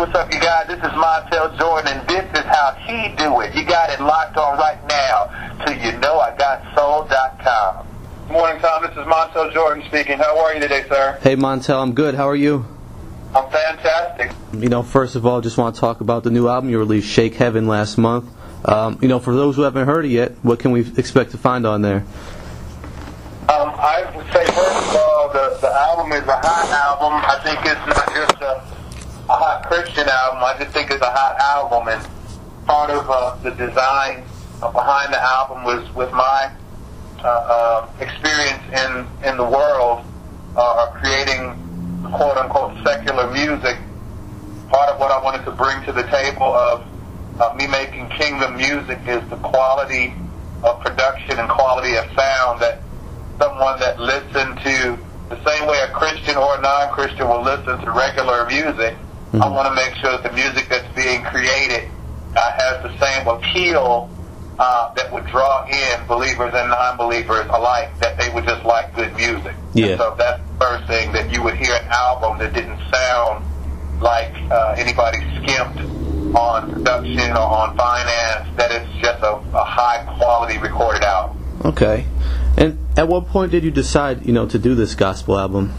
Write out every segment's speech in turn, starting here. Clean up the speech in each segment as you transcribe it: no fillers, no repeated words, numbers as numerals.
what's up, you guys? This is Montell Jordan, and this is how he do it. You got it locked on right now to YouKnowIGotSoul.com. Good morning, Tom. This is Montell Jordan speaking. How are you today, sir? Hey, Montell. I'm good. How are you? I'm fantastic. First of all, just want to talk about the new album you released, Shake Heaven, last month. For those who haven't heard it yet, what can we expect to find on there? I would say, first of all, the album is a hot album. I think it's not just a hot Christian album. I just think it's a hot album, and part of the design behind the album was with my experience in the world creating quote-unquote secular music. Part of what I wanted to bring to the table of me making kingdom music is the quality of production and quality of sound that someone that listened to the same way a Christian or a non-Christian will listen to regular music. I want to make sure that the music that's being created has the same appeal that would draw in believers and non-believers alike, that they would just like good music. Yeah. And so that's the first thing, that you would hear an album that didn't sound like anybody skimped on production or on finance, that it's just a high-quality recorded album. Okay. And at what point did you decide, to do this gospel album?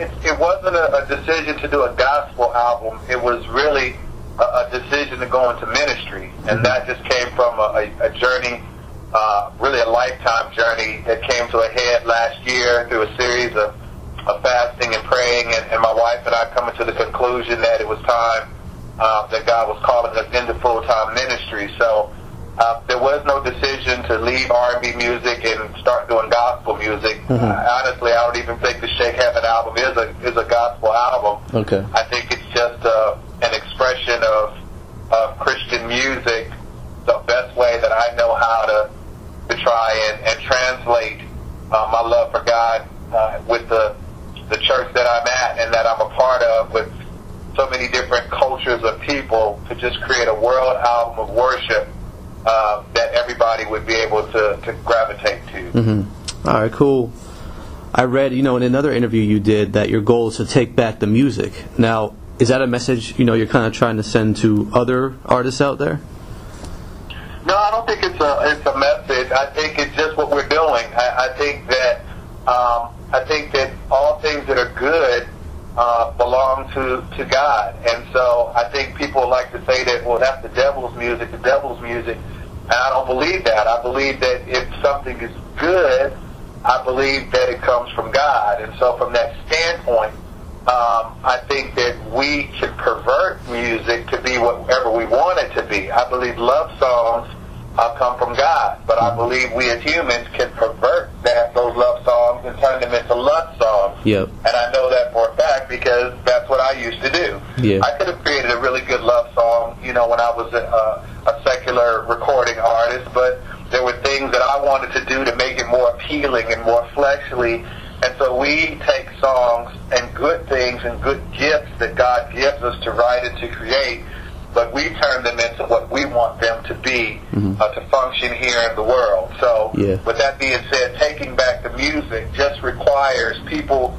It wasn't a decision to do a gospel album. It was really a decision to go into ministry, and that just came from a journey, really a lifetime journey that came to a head last year through a series of fasting and praying, and my wife and I coming to the conclusion that it was time that God was calling us into full-time ministry. So there was no decision to leave R&B music and start doing gospel music. Honestly, I don't even think the Shake Heaven album is a gospel album. Okay. I think it's just an expression of Christian music, the best way that I know how to try and translate my love for God with the church that I'm at and that I'm a part of, with so many different cultures of people, to just create a world album of worship that everybody would be able to gravitate to. All right, cool. I read, in another interview you did, that your goal is to take back the music. Now, is that a message, you're kind of trying to send to other artists out there? No, I don't think it's a message. I think it's just what we're doing. I think that all things that are good belong to God. And so I think people like to say that, well, that's the devil's music. And I don't believe that. I believe that if something is good, I believe that it comes from God. And so from that standpoint, I think that we can pervert music to be whatever we want it to be. I believe love songs come from God, but I believe we as humans can pervert those love songs and turn them into lust songs. Yep. And I know that for a fact because that's what I used to do. Yeah. I could have created a really good love song, when I was a secular recording artist, but there were things that I wanted to do to make it more appealing and more fleshly. And so we take songs and good things and good gifts that God gives us to write and to create, but we turn them into what we want them to be, to function here in the world. So with that being said, taking back the music just requires people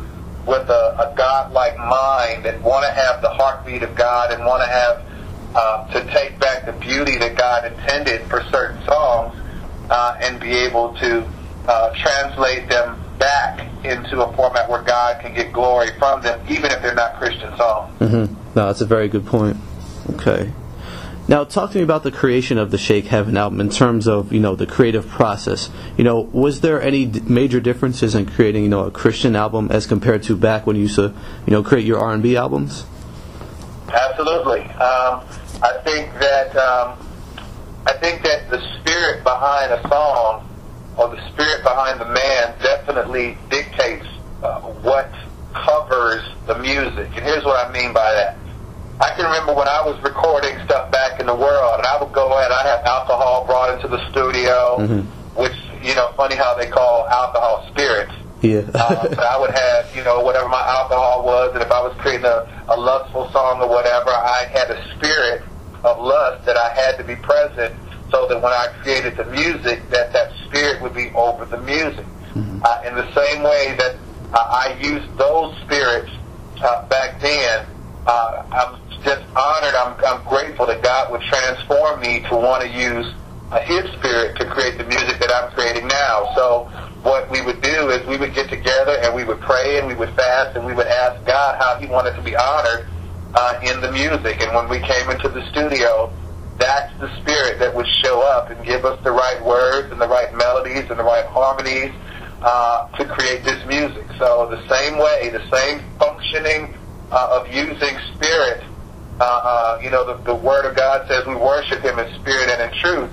with a God-like mind and want to have the heartbeat of God and want to have to take back the beauty that God intended for certain songs and be able to translate them back into a format where God can get glory from them, even if they're not Christian songs. No, that's a very good point. Okay. Now, talk to me about the creation of the Shake Heaven album in terms of, the creative process. Was there any major differences in creating, a Christian album as compared to back when you used to, create your R&B albums? Absolutely. I think that the spirit behind a song or the spirit behind the man definitely dictates what covers the music. And here's what I mean by that. I can remember when I was recording stuff back in the world, and I would go and I'd have alcohol brought into the studio, which, funny how they call alcohol spirits. Yeah. But I would have, whatever my alcohol was, and if I was creating a lustful song or whatever, I had a spirit of lust that I had to be present so that when I created the music, that spirit would be over the music. In the same way that I used those spirits back then, I'm just honored. I'm grateful that God would transform me to want to use His Spirit to create the music that I'm creating now. So what we would do is we would get together and we would pray and we would fast and we would ask God how He wanted to be honored in the music. And when we came into the studio, that's the Spirit that would show up and give us the right words and the right melodies and the right harmonies to create this music. So the same way, the same functioning of using Spirit, the Word of God says we worship Him in spirit and in truth.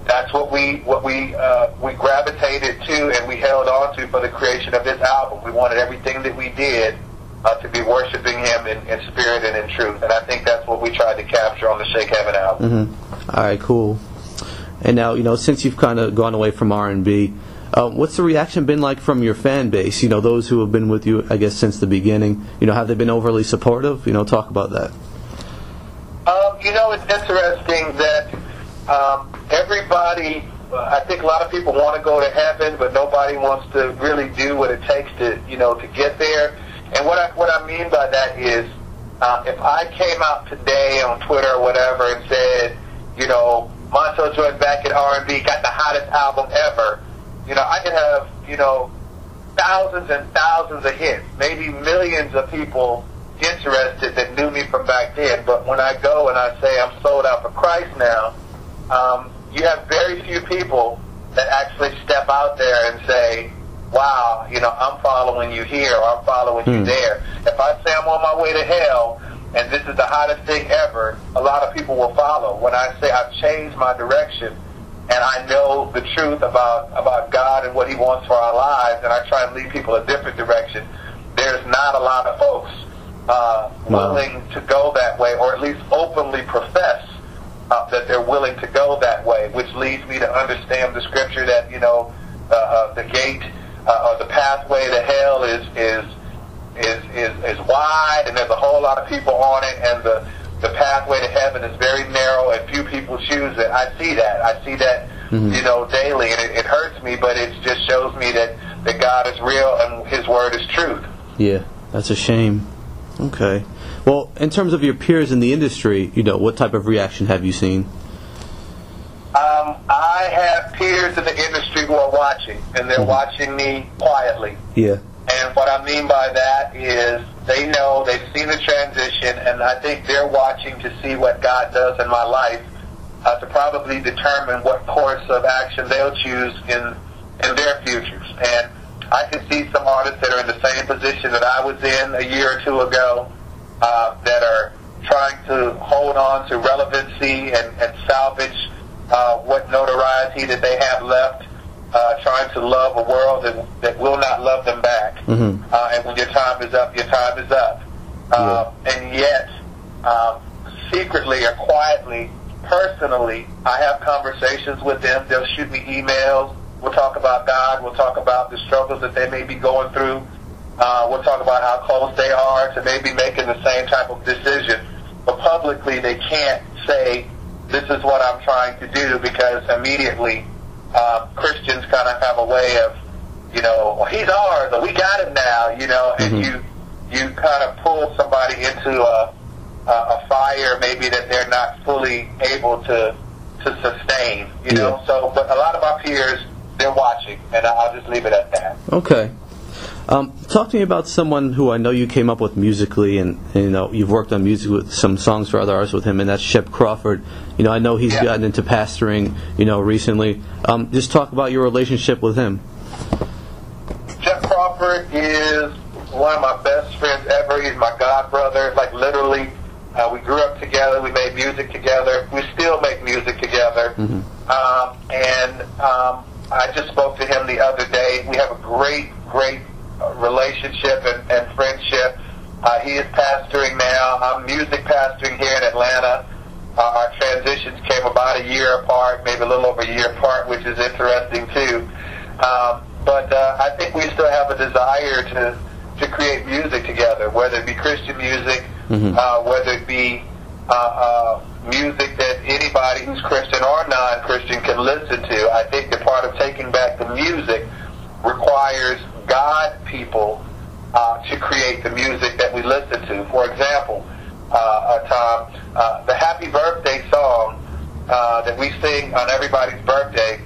That's what we gravitated to and we held on to for the creation of this album. We wanted everything that we did to be worshiping Him in spirit and in truth. And I think that's what we tried to capture on the Shake Heaven album. Mm-hmm. All right, cool. And now, since you've kind of gone away from R&B, what's the reaction been like from your fan base? Those who have been with you, I guess, since the beginning. Have they been overly supportive? Talk about that. It's interesting that everybody, I think a lot of people want to go to heaven, but nobody wants to really do what it takes to get there. And what I mean by that is, if I came out today on Twitter or whatever and said, Montel Jordan back at R&B, got the hottest album ever, I could have, thousands and thousands of hits, maybe millions of people interested that knew me from back then. But when I go and I say I'm sold out for Christ now, you have very few people that actually step out there and say, wow, I'm following you here or I'm following you there. If I say I'm on my way to hell and this is the hottest thing ever, a lot of people will follow. When I say I've changed my direction and I know the truth about God and what He wants for our lives, and I try and lead people a different direction, there's not a lot of folks willing to go that way, or at least openly profess that they're willing to go that way, which leads me to understand the scripture that, the gate or the pathway to hell is wide, and there's a whole lot of people on it, and the pathway to heaven is very narrow, and few people choose it. I see that, daily, and it hurts me, but it just shows me that God is real and His Word is truth. Yeah, that's a shame. Okay. Well, in terms of your peers in the industry, what type of reaction have you seen? I have peers in the industry who are watching, and they're watching me quietly. Yeah. And what I mean by that is they know, they've seen the transition, and I think they're watching to see what God does in my life to probably determine what course of action they'll choose in their futures. And I can see some artists that are in the same position that I was in a year or two ago that are trying to hold on to relevancy and salvage what notoriety that they have left, trying to love a world that will not love them back. Mm-hmm. And when your time is up, your time is up. And yet, secretly or quietly, personally, I have conversations with them. They'll shoot me emails. We'll talk about God. We'll talk about the struggles that they may be going through. We'll talk about how close they are to maybe making the same type of decision. But publicly, they can't say, this is what I'm trying to do, because immediately Christians kind of have a way of, well, he's ours, or we got him now, and you kind of pull somebody into a fire maybe that they're not fully able to sustain, know. So, but a lot of our peers, they're watching, and I'll just leave it at that. Okay. Talk to me about someone who I know you came up with musically, and you've worked on music with some songs for other artists with him, and that's Shep Crawford. I know he's gotten into pastoring, recently. Just talk about your relationship with him. Shep Crawford is one of my best friends ever. He's my god brother. Like literally, we grew up together. We made music together. We still make music together. Mm-hmm. I just spoke to him the other day. We have a great relationship and friendship. He is pastoring now. I'm music pastoring here in Atlanta. Our transitions came about a year apart, maybe a little over a year apart, which is interesting too. But I think we still have a desire to create music together, whether it be Christian music, whether it be music that anybody who's Christian or non-Christian can listen to. I think that part of taking back the music requires God people to create the music that we listen to. For example, Tom, the Happy Birthday song that we sing on everybody's birthday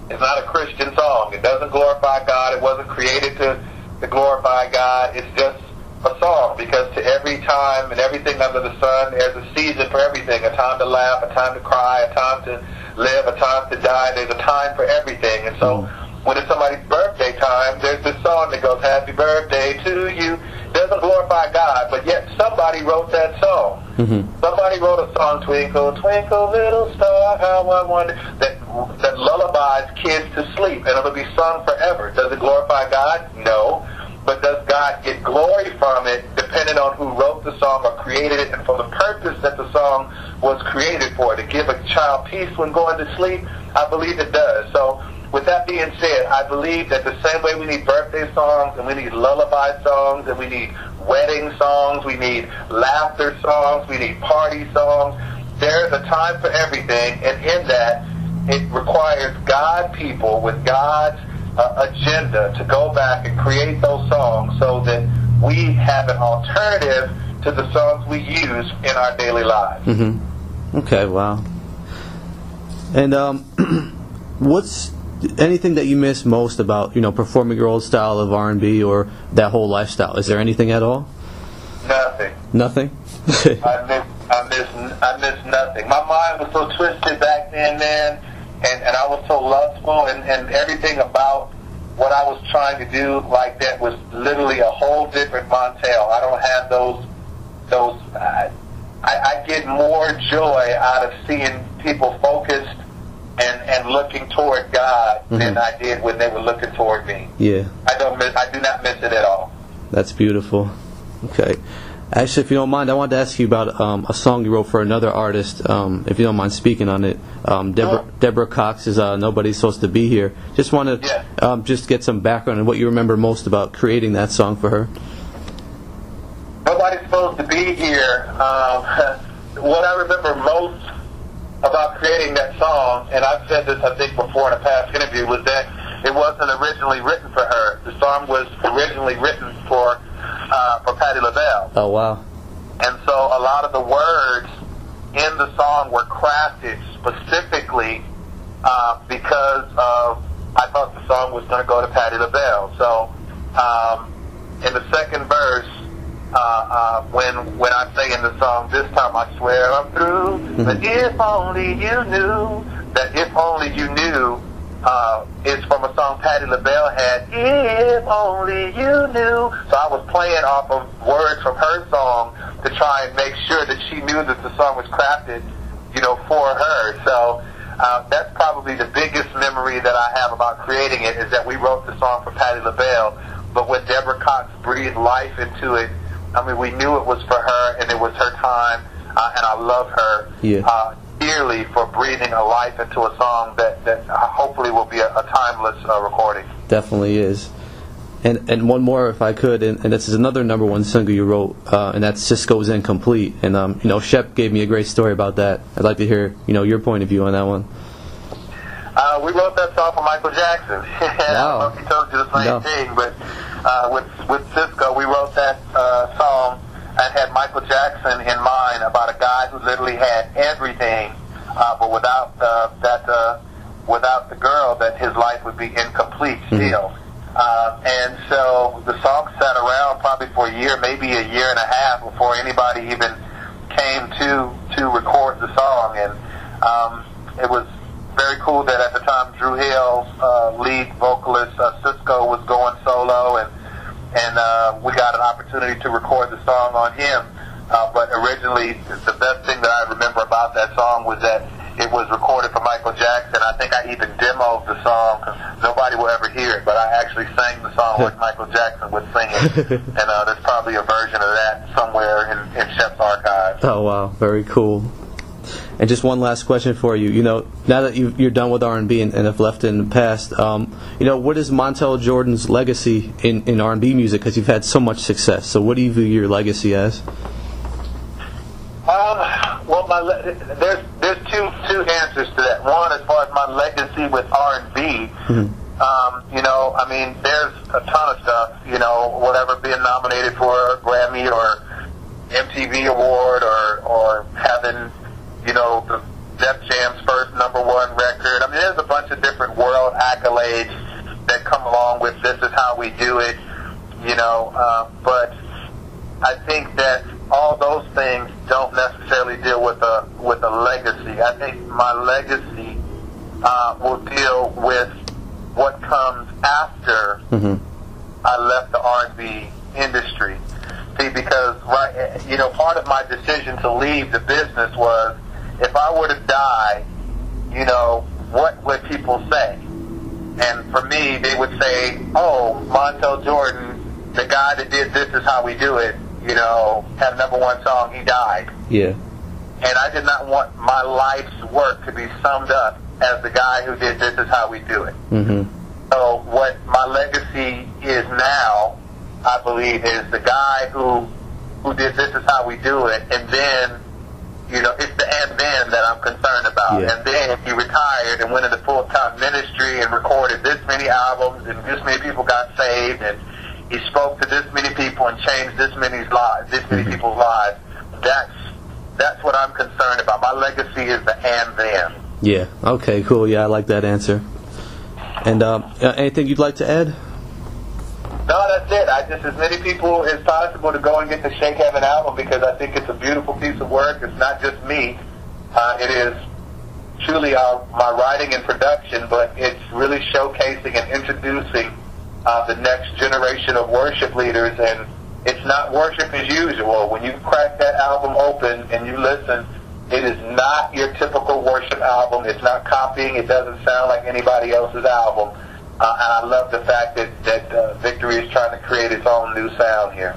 is not a Christian song. It doesn't glorify God. It wasn't created to glorify God. It's just a song, because to every time and everything under the sun, there's a season for everything. A time to laugh, a time to cry, a time to live, a time to die. There's a time for everything. And so when it's somebody's birthday time, there's this song that goes, happy birthday to you. It doesn't glorify God, but yet somebody wrote that song. Somebody wrote a song, Twinkle, Twinkle, Little Star, How I Wonder, that lullabies kids to sleep, and it'll be sung forever. Does it glorify God? No. But does God get glory from it, depending on who wrote the song or created it, and for the purpose that the song was created for, to give a child peace when going to sleep? I believe it does. So with that being said, I believe that the same way we need birthday songs, and we need lullaby songs, and we need wedding songs, we need laughter songs, we need party songs, there's a time for everything, and in that, it requires God people with God's agenda to go back and create those songs so that we have an alternative to the songs we use in our daily lives. Okay, wow. And what's anything that you miss most about, performing your old style of R&B or that whole lifestyle? Is there anything at all? Nothing. Nothing? I miss nothing. My mind was so twisted back then, man. And I was so lustful, and everything about what I was trying to do like that was literally a whole different Montell. I don't have those. I get more joy out of seeing people focused and looking toward God than I did when they were looking toward me. Yeah. I do not miss it at all. That's beautiful. Okay. Actually, if you don't mind, I wanted to ask you about a song you wrote for another artist, if you don't mind speaking on it. Deborah Cox is Nobody's Supposed to Be Here. Just want to just get some background on what you remember most about creating that song for her. Nobody's Supposed to Be Here. What I remember most about creating that song, and I've said this I think before in a past interview, was that it wasn't originally written for her. The song was originally written for Patti LaBelle. Oh, wow. And so a lot of the words in the song were crafted specifically because of, I thought the song was going to go to Patti LaBelle. So in the second verse, when I say in the song, this time I swear I'm through, but if only you knew, that if only you knew is from a song Patti LaBelle had, if only you knew. So I was playing off of words from her song to try and make sure that she knew that the song was crafted, for her. So that's probably the biggest memory that I have about creating it, is that we wrote the song for Patti LaBelle, but when Deborah Cox breathed life into it, I mean, we knew it was for her, and it was her time, and I love her dearly for breathing a life into a song that hopefully will be a timeless recording. Definitely is. And one more, if I could, and this is another #1 single you wrote, and that's Cisco Was Incomplete. And Shep gave me a great story about that. I'd like to hear your point of view on that one. We wrote that song for Michael Jackson. I don't know if he told you the same thing, but with Cisco, we wrote that song and had Michael Jackson in mind, about a guy who literally had everything, but without the girl, that his life would be incomplete still. And so the song sat around probably for a year, maybe a year and a half, before anybody even came to record the song. And it was very cool that at the time Drew Hill's lead vocalist Cisco was going solo, and we got an opportunity to record the song on him. But originally, the best thing that I remember about that song was that it was recorded for Michael Jackson. I think I even demoed the song, because nobody will ever hear it, but I actually sang the song like Michael Jackson would sing it. And there's probably a version of that somewhere in Shep's archives. Oh, wow. Very cool. And just one last question for you. Now that you're done with R&B and have left it in the past, what is Montells Jordan's legacy in R&B music? Because you've had so much success. So what do you view your legacy as? There's two answers to that. One, as far as my legacy with R&B, You know, I mean, there's a ton of stuff, you know, whatever, being nominated for a Grammy or MTV award or having, you know, the Def Jam's first #1 record. I mean, there's a bunch of different world accolades that come along with This Is How We Do It, you know, but I think that all those things don't necessarily deal with a legacy. I think my legacy will deal with what comes after I left the R&B industry. See, because you know, part of my decision to leave the business was, if I were to die, you know, what would people say? And for me, they would say, "Oh, Montell Jordan, the guy that did This Is How We Do It, you know, had a #1 song, he died." Yeah. And I did not want my life's work to be summed up as the guy who did This Is How We Do It. So what my legacy is now, I believe, is the guy who did This Is How We Do It, and then, you know, it's the and then that I'm concerned about. Yeah. And then he retired and went into full-time ministry and recorded this many albums, and this many people got saved, and he spoke to this many people and changed this many people's lives. That's what I'm concerned about. My legacy is the and then. Yeah. Okay. Cool. Yeah, I like that answer. And anything you'd like to add? No, that's it. I just, as many people as possible, to go and get the Shake Heaven album, because I think it's a beautiful piece of work. It's not just me. It is truly my writing and production, but it's really showcasing and introducing the next generation of worship leaders. And it's not worship as usual. When you crack that album open and you listen, it is not your typical worship album. It's not copying. It doesn't sound like anybody else's album. And I love the fact that Victory is trying to create its own new sound here.